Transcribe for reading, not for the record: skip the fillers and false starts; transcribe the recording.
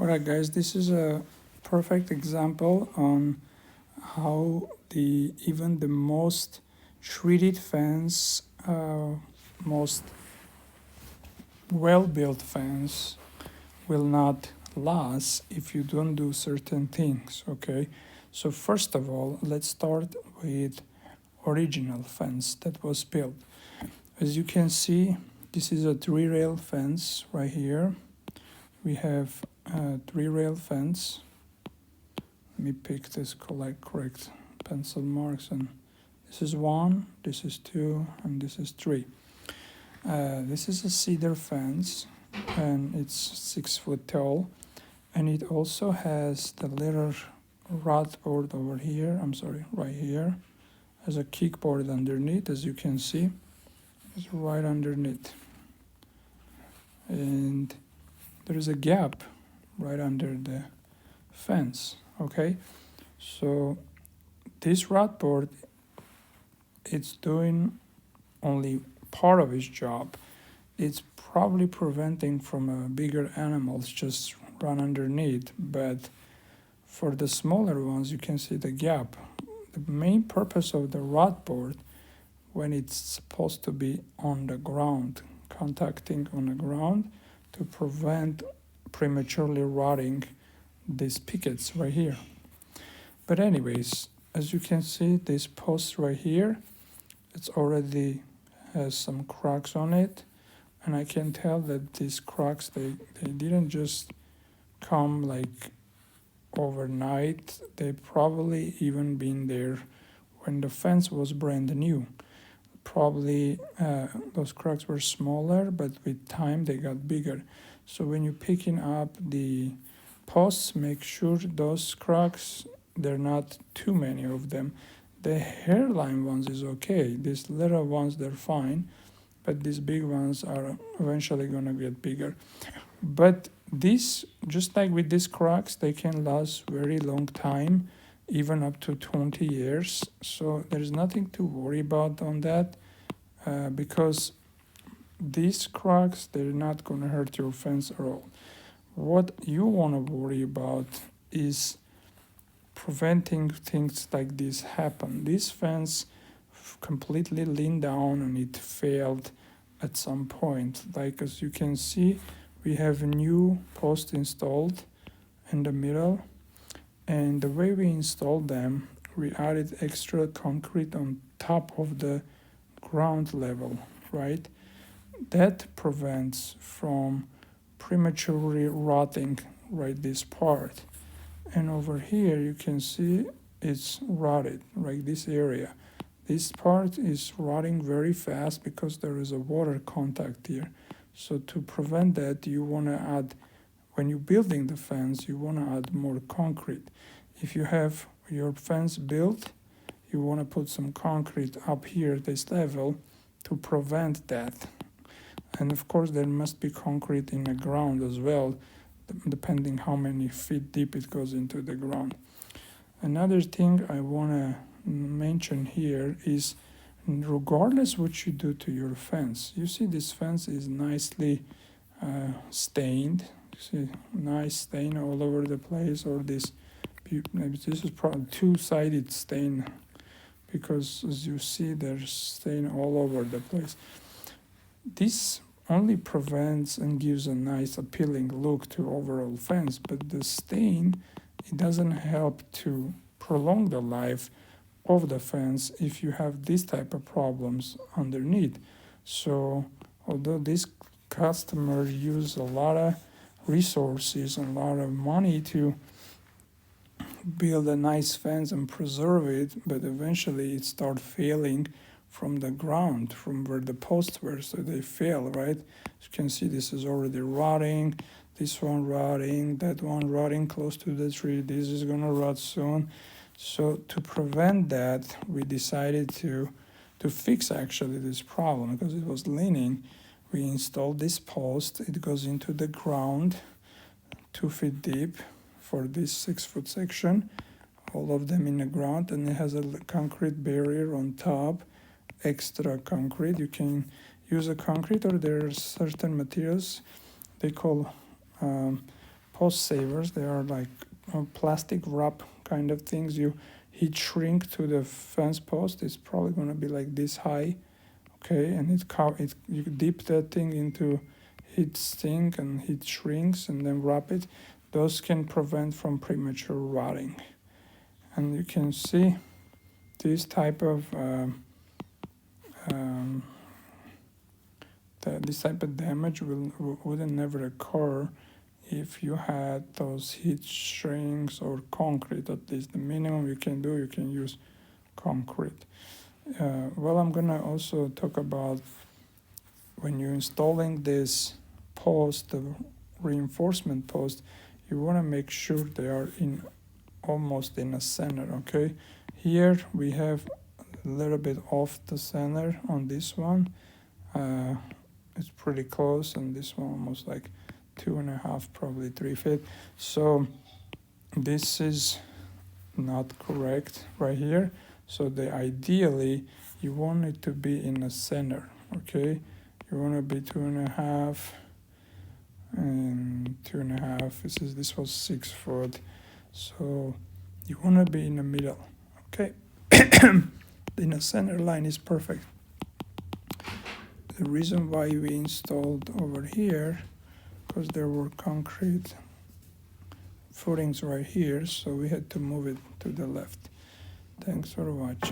Alright guys, this is a perfect example on how even the most treated fence, most well-built fence will not last if you don't do certain things, okay? So first of all, let's start with original fence that was built. As you can see, this is a 3-rail fence right here. We have a 3-rail fence. Let me pick this correct pencil marks, and this is 1, this is 2, and this is 3. This is a cedar fence, and it's 6 foot tall, and it also has the little rod board over here. Right here, has a kickboard underneath, as you can see. It's right underneath, and there is a gap right under the fence. Okay, so this rod board, it's doing only part of its job. It's probably preventing from bigger animals just run underneath, but for the smaller ones, you can see the gap. The main purpose of the rod board, when it's supposed to be on the ground, contacting on the ground, to prevent prematurely rotting these pickets right here. But anyways, as you can see, this post right here, it's already has some cracks on it, and I can tell that these cracks, they didn't just come like overnight. They probably even been there when the fence was brand new. Probably those cracks were smaller, but with time they got bigger. So when you're picking up the posts, make sure those cracks, they're not too many of them. The hairline ones is okay. These little ones, they're fine, but these big ones are eventually gonna get bigger. But these, just like with these cracks, they can last very long time, even up to 20 years. So there's nothing to worry about on that, because these cracks, they're not gonna hurt your fence at all. What you wanna worry about is preventing things like this happen. This fence completely leaned down and it failed at some point. Like as you can see, we have a new post installed in the middle, and the way we installed them, we added extra concrete on top of the ground level, right? That prevents from prematurely rotting right this part. And over here you can see it's rotted, right, this area. This part is rotting very fast because there is a water contact here. So to prevent that, you want to add, when you're building the fence, you want to add more concrete. If you have your fence built, you want to put some concrete up here at this level to prevent that. And of course there must be concrete in the ground as well, depending how many feet deep it goes into the ground. Another thing I want to mention here is, regardless what you do to your fence, you see this fence is nicely stained. You see nice stain all over the place, or this, maybe this is probably two-sided stain, because as you see there's stain all over the place. This only prevents and gives a nice appealing look to overall fence, but the stain, it doesn't help to prolong the life of the fence if you have this type of problems underneath. So although this customer used a lot of resources and a lot of money to build a nice fence and preserve it, but eventually it started failing from the ground, from where the posts were, so they fail, right? As you can see, this is already rotting, this one rotting, that one rotting close to the tree, this is gonna rot soon. So to prevent that, we decided to fix actually this problem, because it was leaning. We installed this post, it goes into the ground 2 feet deep for this 6 foot section, all of them in the ground, and it has a concrete barrier on top, extra concrete. You can use a concrete, or there are certain materials they call post savers. They are like plastic wrap kind of things. You heat shrink to the fence post. It's probably going to be like this high, okay, and you dip that thing into heat sink and heat shrinks and then wrap it. Those can prevent from premature rotting. And you can see this type of this type of damage wouldn't never occur if you had those heat shrinks or concrete. At least the minimum you can do, you can use concrete. Well, I'm gonna also talk about when you're installing this post, the reinforcement post, you want to make sure they are in almost in a center. Okay, here we have a little bit off the center on this one. It's pretty close, and this one almost like 2.5, probably 3 feet. So this is not correct right here. So ideally you want it to be in the center. Okay, you want to be 2.5 and 2.5. This was 6 foot, so you want to be in the middle. Okay, in the center line is perfect. The reason why we installed over here, because there were concrete footings right here, so we had to move it to the left. Thanks for watching.